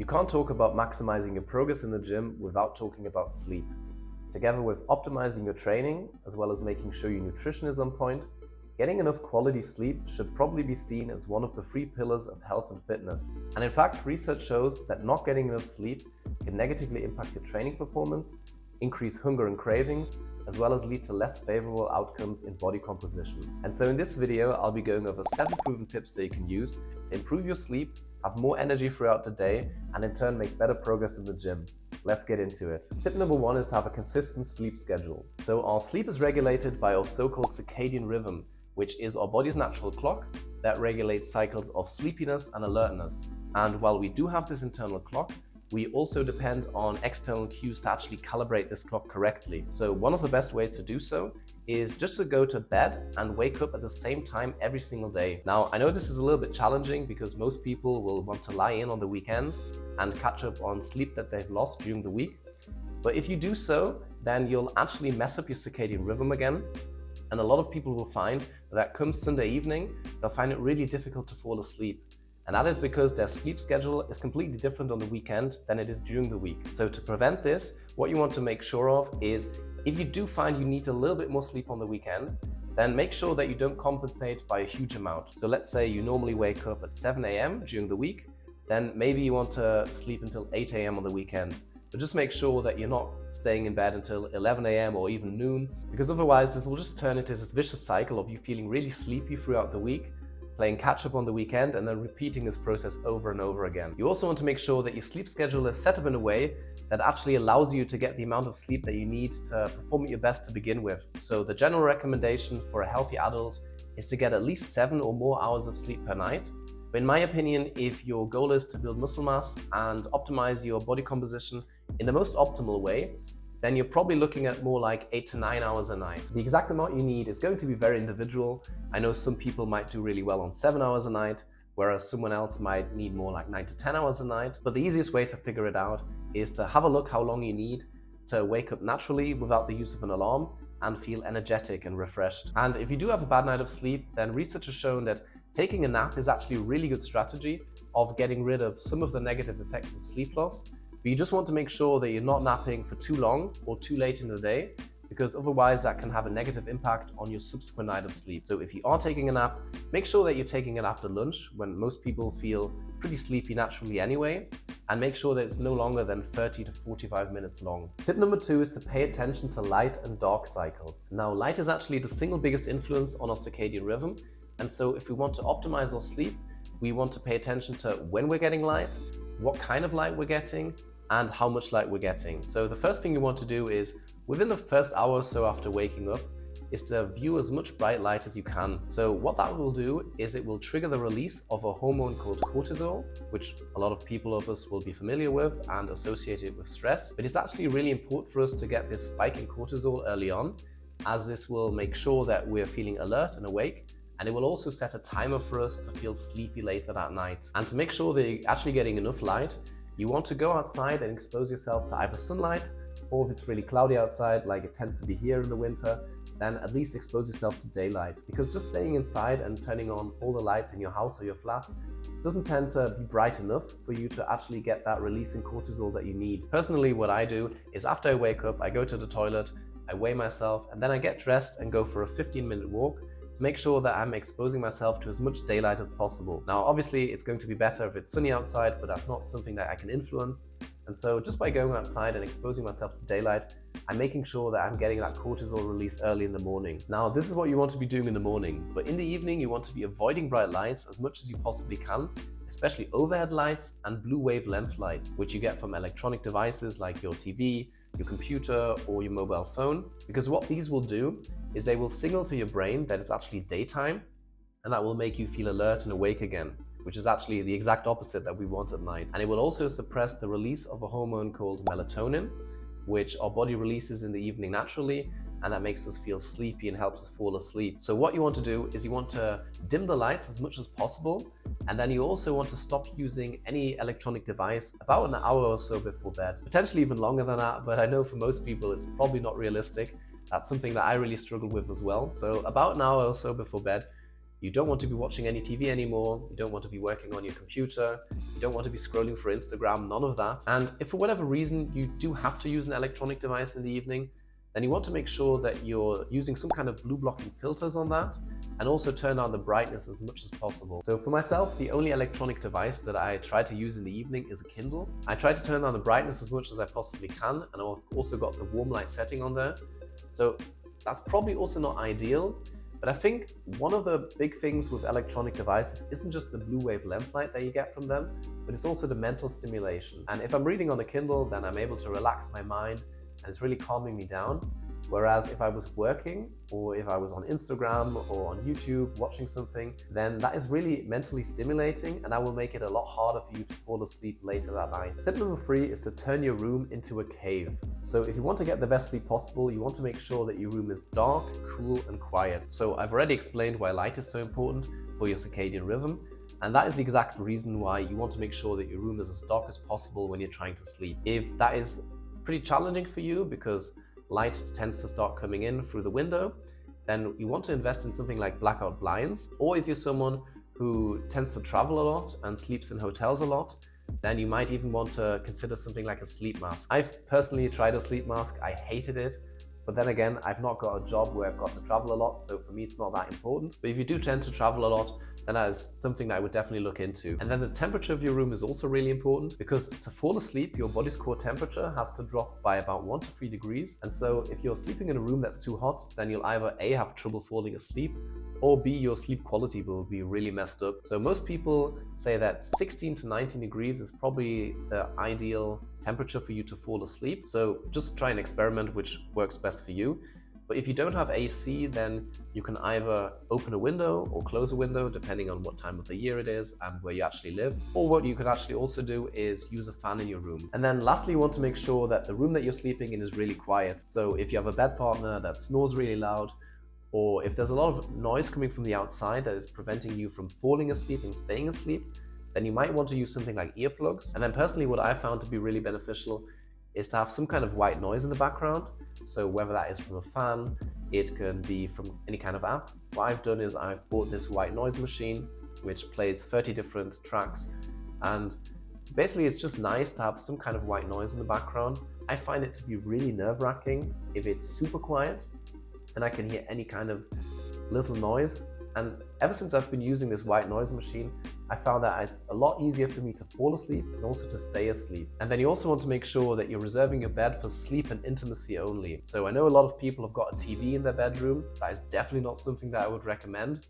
You can't talk about maximizing your progress in the gym without talking about sleep. Together with optimizing your training, as well as making sure your nutrition is on point, getting enough quality sleep should probably be seen as one of the 3 pillars of health and fitness. And in fact, research shows that not getting enough sleep can negatively impact your training performance, increase hunger and cravings, as well as lead to less favorable outcomes in body composition. And so in this video, I'll be going over 7 proven tips that you can use to improve your sleep, have more energy throughout the day, and in turn make better progress in the gym. Let's get into it. Tip number 1 is to have a consistent sleep schedule. So our sleep is regulated by our so-called circadian rhythm, which is our body's natural clock that regulates cycles of sleepiness and alertness. And while we do have this internal clock, we also depend on external cues to actually calibrate this clock correctly. So one of the best ways to do so is just to go to bed and wake up at the same time every single day. Now, I know this is a little bit challenging because most people will want to lie in on the weekend and catch up on sleep that they've lost during the week. But if you do so, then you'll actually mess up your circadian rhythm again. And a lot of people will find that come Sunday evening, they'll find it really difficult to fall asleep. And that is because their sleep schedule is completely different on the weekend than it is during the week. So to prevent this, what you want to make sure of is if you do find you need a little bit more sleep on the weekend, then make sure that you don't compensate by a huge amount. So let's say you normally wake up at 7 a.m. during the week, then maybe you want to sleep until 8 a.m. on the weekend. But just make sure that you're not staying in bed until 11 a.m. or even noon, because otherwise this will just turn into this vicious cycle of you feeling really sleepy throughout the week, playing catch up on the weekend, and then repeating this process over and over again. You also want to make sure that your sleep schedule is set up in a way that actually allows you to get the amount of sleep that you need to perform at your best to begin with. So the general recommendation for a healthy adult is to get at least 7 or more hours of sleep per night. But in my opinion, if your goal is to build muscle mass and optimize your body composition in the most optimal way, then you're probably looking at more like 8 to 9 hours a night. The exact amount you need is going to be very individual. I know some people might do really well on 7 hours a night, whereas someone else might need more like 9 to 10 hours a night. But the easiest way to figure it out is to have a look how long you need to wake up naturally without the use of an alarm and feel energetic and refreshed. And if you do have a bad night of sleep, then research has shown that taking a nap is actually a really good strategy of getting rid of some of the negative effects of sleep loss. But you just want to make sure that you're not napping for too long or too late in the day, because otherwise that can have a negative impact on your subsequent night of sleep. So if you are taking a nap, make sure that you're taking it after lunch when most people feel pretty sleepy naturally anyway, and make sure that it's no longer than 30 to 45 minutes long. Tip number 2 is to pay attention to light and dark cycles. Now, light is actually the single biggest influence on our circadian rhythm, and so if we want to optimize our sleep, we want to pay attention to when we're getting light, what kind of light we're getting, and how much light we're getting. So the first thing you want to do is, within the first hour or so after waking up, is to view as much bright light as you can. So what that will do is it will trigger the release of a hormone called cortisol, which a lot of people of us will be familiar with and associated with stress. But it's actually really important for us to get this spike in cortisol early on, as this will make sure that we're feeling alert and awake. And it will also set a timer for us to feel sleepy later that night. And to make sure that you're actually getting enough light, you want to go outside and expose yourself to either sunlight, or if it's really cloudy outside, like it tends to be here in the winter, then at least expose yourself to daylight. Because just staying inside and turning on all the lights in your house or your flat doesn't tend to be bright enough for you to actually get that release in cortisol that you need. Personally, what I do is after I wake up, I go to the toilet, I weigh myself, and then I get dressed and go for a 15-minute walk, make sure that I'm exposing myself to as much daylight as possible. Now, obviously, it's going to be better if it's sunny outside, but that's not something that I can influence. And so just by going outside and exposing myself to daylight, I'm making sure that I'm getting that cortisol release early in the morning. Now, this is what you want to be doing in the morning, but in the evening, you want to be avoiding bright lights as much as you possibly can, especially overhead lights and blue wavelength lights, which you get from electronic devices like your TV, your computer, or your mobile phone. Because what these will do is they will signal to your brain that it's actually daytime, and that will make you feel alert and awake again, which is actually the exact opposite that we want at night. And it will also suppress the release of a hormone called melatonin, which our body releases in the evening naturally, and that makes us feel sleepy and helps us fall asleep. So what you want to do is you want to dim the lights as much as possible, and then you also want to stop using any electronic device about an hour or so before bed. Potentially even longer than that, but I know for most people it's probably not realistic. That's something that I really struggle with as well. So about an hour or so before bed, You don't want to be watching any TV anymore. You don't want to be working on your computer. You don't want to be scrolling for Instagram, none of that. And if for whatever reason you do have to use an electronic device in the evening, then you want to make sure that you're using some kind of blue blocking filters on that, and also turn down the brightness as much as possible. So for myself, the only electronic device that I try to use in the evening is a Kindle. I try to turn down the brightness as much as I possibly can, and I've also got the warm light setting on there. So that's probably also not ideal, but I think one of the big things with electronic devices isn't just the blue wave length light that you get from them, but it's also the mental stimulation. And if I'm reading on a Kindle, then I'm able to relax my mind and it's really calming me down. Whereas if I was working, or if I was on Instagram or on YouTube watching something, then that is really mentally stimulating, and that will make it a lot harder for you to fall asleep later that night. Tip number 3 is to turn your room into a cave. So if you want to get the best sleep possible, you want to make sure that your room is dark, cool, and quiet. So I've already explained why light is so important for your circadian rhythm, and that is the exact reason why you want to make sure that your room is as dark as possible when you're trying to sleep. If that is pretty challenging for you because light tends to start coming in through the window, then you want to invest in something like blackout blinds. Or if you're someone who tends to travel a lot and sleeps in hotels a lot, then you might even want to consider something like a sleep mask. I've personally tried a sleep mask. I hated it. But then again, I've not got a job where I've got to travel a lot, so for me it's not that important. But if you do tend to travel a lot, then that is something that I would definitely look into. And then the temperature of your room is also really important, because to fall asleep, your body's core temperature has to drop by about 1 to 3 degrees. And so if you're sleeping in a room that's too hot, then you'll either A, have trouble falling asleep, or B, your sleep quality will be really messed up. So most people say that 16 to 19 degrees is probably the ideal temperature for you to fall asleep. So just try and experiment which works best for you. But if you don't have AC, then you can either open a window or close a window, depending on what time of the year it is and where you actually live. Or what you could actually also do is use a fan in your room. And then lastly, you want to make sure that the room that you're sleeping in is really quiet. So if you have a bed partner that snores really loud, or if there's a lot of noise coming from the outside that is preventing you from falling asleep and staying asleep, then you might want to use something like earplugs. And then personally, what I found to be really beneficial is to have some kind of white noise in the background. So whether that is from a fan, it can be from any kind of app. What I've done is I've bought this white noise machine, which plays 30 different tracks. And basically it's just nice to have some kind of white noise in the background. I find it to be really nerve-wracking if it's super quiet and I can hear any kind of little noise. And ever since I've been using this white noise machine, I found that it's a lot easier for me to fall asleep and also to stay asleep. And then you also want to make sure that you're reserving your bed for sleep and intimacy only. So I know a lot of people have got a TV in their bedroom. That is definitely not something that I would recommend.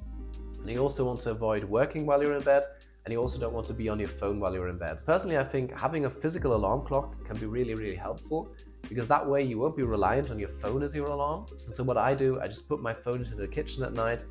And you also want to avoid working while you're in bed, and you also don't want to be on your phone while you're in bed. Personally, I think having a physical alarm clock can be really, really helpful, because that way you won't be reliant on your phone as your alarm. And so what I do, I just put my phone into the kitchen at night,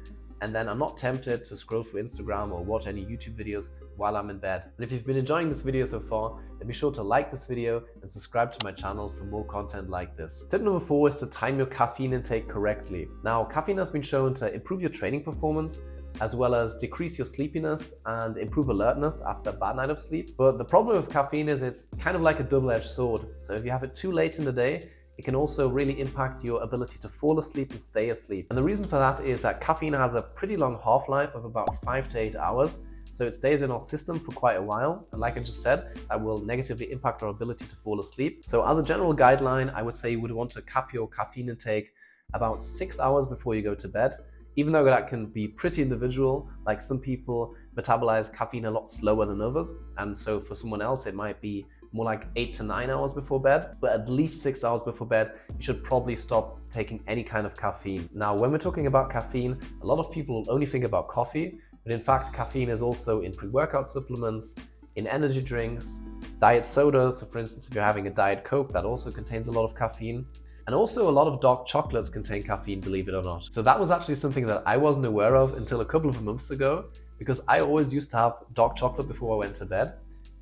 and then I'm not tempted to scroll through Instagram or watch any YouTube videos while I'm in bed. And if you've been enjoying this video so far, then be sure to like this video and subscribe to my channel for more content like this. Tip number 4 is to time your caffeine intake correctly. Now, caffeine has been shown to improve your training performance, as well as decrease your sleepiness and improve alertness after a bad night of sleep. But the problem with caffeine is it's kind of like a double-edged sword. So if you have it too late in the day, it can also really impact your ability to fall asleep and stay asleep. And the reason for that is that caffeine has a pretty long half-life of about 5 to 8 hours. So it stays in our system for quite a while. And like I just said, that will negatively impact our ability to fall asleep. So as a general guideline, I would say you would want to cap your caffeine intake about 6 hours before you go to bed. Even though that can be pretty individual, like some people metabolize caffeine a lot slower than others. And so for someone else, it might be more like 8 to 9 hours before bed, but at least 6 hours before bed, you should probably stop taking any kind of caffeine. Now, when we're talking about caffeine, a lot of people only think about coffee, but in fact, caffeine is also in pre-workout supplements, in energy drinks, diet sodas. So for instance, if you're having a Diet Coke, that also contains a lot of caffeine. And also a lot of dark chocolates contain caffeine, believe it or not. So that was actually something that I wasn't aware of until a couple of months ago, because I always used to have dark chocolate before I went to bed.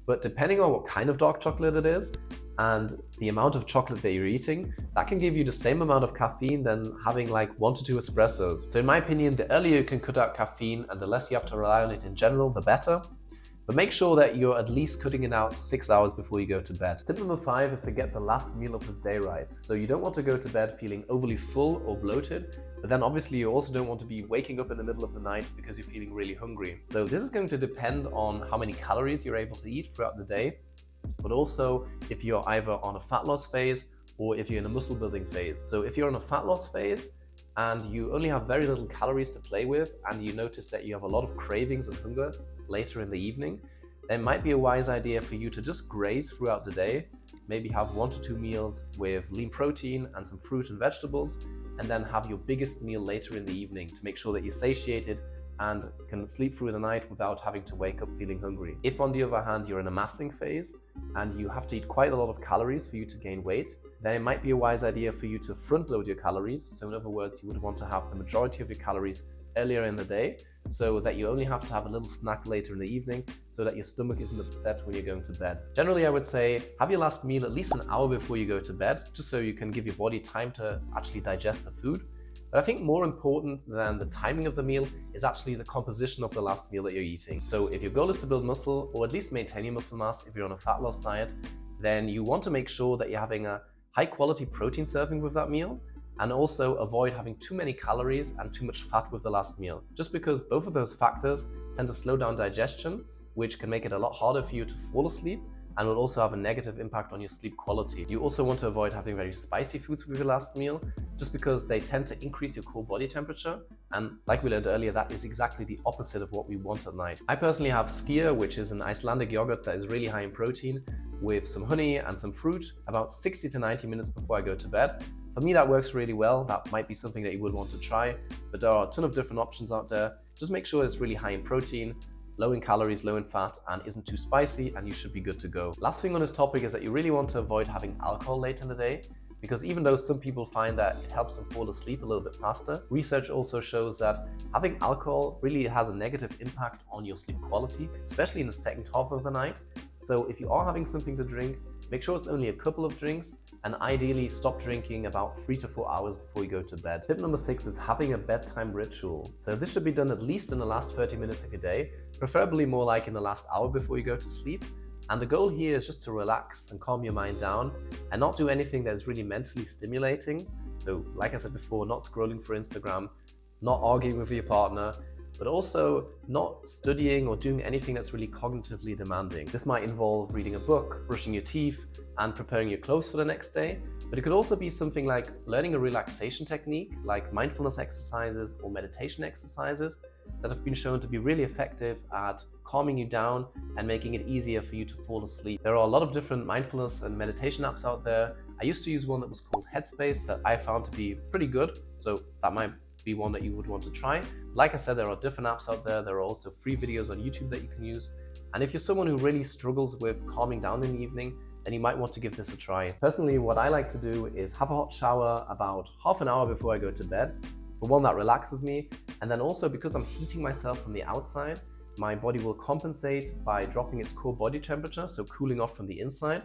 But depending on what kind of dark chocolate it is and the amount of chocolate that you're eating, that can give you the same amount of caffeine than having like 1 to 2 espressos. So in my opinion, the earlier you can cut out caffeine and the less you have to rely on it in general, the better. But make sure that you're at least cutting it out 6 hours before you go to bed. Tip number 5 is to get the last meal of the day right. So you don't want to go to bed feeling overly full or bloated, But then obviously you also don't want to be waking up in the middle of the night because you're feeling really hungry. So this is going to depend on how many calories you're able to eat throughout the day, but also if you're either on a fat loss phase or if you're in a muscle building phase. So if you're on a fat loss phase and you only have very little calories to play with, and you notice that you have a lot of cravings and hunger later in the evening, then it might be a wise idea for you to just graze throughout the day, maybe have 1 to 2 meals with lean protein and some fruit and vegetables, and then have your biggest meal later in the evening to make sure that you're satiated and can sleep through the night without having to wake up feeling hungry. If on the other hand you're in a massing phase and you have to eat quite a lot of calories for you to gain weight, then it might be a wise idea for you to front load your calories. So in other words, you would want to have the majority of your calories earlier in the day so that you only have to have a little snack later in the evening so that your stomach isn't upset when you're going to bed. Generally, I would say have your last meal at least an hour before you go to bed, just so you can give your body time to actually digest the food. But I think more important than the timing of the meal is actually the composition of the last meal that you're eating. So if your goal is to build muscle, or at least maintain your muscle mass if you're on a fat loss diet, then you want to make sure that you're having a high quality protein serving with that meal, and also avoid having too many calories and too much fat with the last meal, just because both of those factors tend to slow down digestion, which can make it a lot harder for you to fall asleep and will also have a negative impact on your sleep quality. You also want to avoid having very spicy foods with your last meal, just because they tend to increase your core body temperature, and like we learned earlier, that is exactly the opposite of what we want at night. I personally have skyr, which is an Icelandic yogurt that is really high in protein, with some honey and some fruit about 60 to 90 minutes before I go to bed. For me, that works really well. That might be something that you would want to try, but there are a ton of different options out there. Just make sure it's really high in protein, low in calories, low in fat, and isn't too spicy, and you should be good to go. Last thing on this topic is that you really want to avoid having alcohol late in the day, because even though some people find that it helps them fall asleep a little bit faster, research also shows that having alcohol really has a negative impact on your sleep quality, especially in the second half of the night. So if you are having something to drink, make sure it's only a couple of drinks, and ideally stop drinking about 3 to 4 hours before you go to bed. Tip number 6 is having a bedtime ritual. So this should be done at least in the last 30 minutes of your day, preferably more like in the last hour before you go to sleep. And the goal here is just to relax and calm your mind down and not do anything that is really mentally stimulating. So like I said before, not scrolling for Instagram, not arguing with your partner, but also not studying or doing anything that's really cognitively demanding. This might involve reading a book, brushing your teeth, and preparing your clothes for the next day. But it could also be something like learning a relaxation technique, like mindfulness exercises or meditation exercises that have been shown to be really effective at calming you down and making it easier for you to fall asleep. There are a lot of different mindfulness and meditation apps out there. I used to use one that was called Headspace that I found to be pretty good, so that might be one that you would want to try. Like I said, there are different apps out there. There are also free videos on YouTube that you can use. And if you're someone who really struggles with calming down in the evening, then you might want to give this a try. Personally, what I like to do is have a hot shower about half an hour before I go to bed, for one that relaxes me, and then also because I'm heating myself from the outside, my body will compensate by dropping its core body temperature, so cooling off from the inside.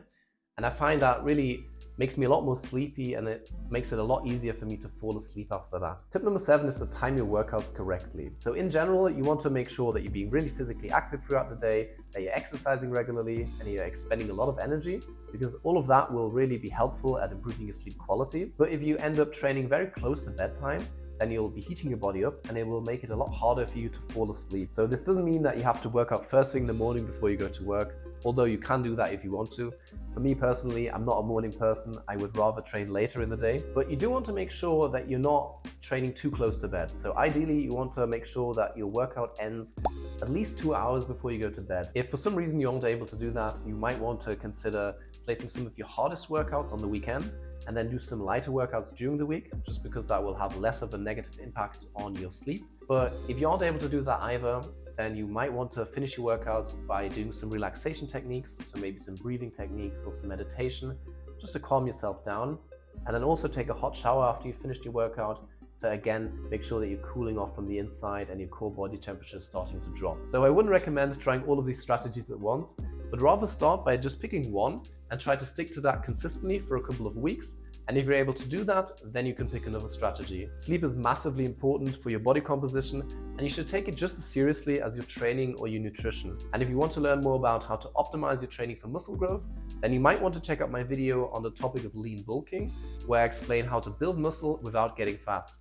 And I find that really makes me a lot more sleepy, and it makes it a lot easier for me to fall asleep after that. Tip number 7 is to time your workouts correctly. So in general, you want to make sure that you're being really physically active throughout the day, that you're exercising regularly, and you're expending a lot of energy, because all of that will really be helpful at improving your sleep quality. But if you end up training very close to bedtime, then you'll be heating your body up, and it will make it a lot harder for you to fall asleep. So this doesn't mean that you have to work out first thing in the morning before you go to work, although you can do that if you want to. For me personally, I'm not a morning person. I would rather train later in the day. But you do want to make sure that you're not training too close to bed. So ideally, you want to make sure that your workout ends at least 2 hours before you go to bed. If for some reason you aren't able to do that, you might want to consider placing some of your hardest workouts on the weekend and then do some lighter workouts during the week, just because that will have less of a negative impact on your sleep. But if you aren't able to do that either, then you might want to finish your workouts by doing some relaxation techniques, so maybe some breathing techniques or some meditation, just to calm yourself down. And then also take a hot shower after you've finished your workout to again make sure that you're cooling off from the inside and your core body temperature is starting to drop. So I wouldn't recommend trying all of these strategies at once, but rather start by just picking one and try to stick to that consistently for a couple of weeks. And if you're able to do that, then you can pick another strategy. Sleep is massively important for your body composition, and you should take it just as seriously as your training or your nutrition. And if you want to learn more about how to optimize your training for muscle growth, then you might want to check out my video on the topic of lean bulking, where I explain how to build muscle without getting fat.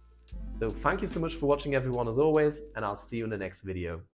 So thank you so much for watching everyone as always, and I'll see you in the next video.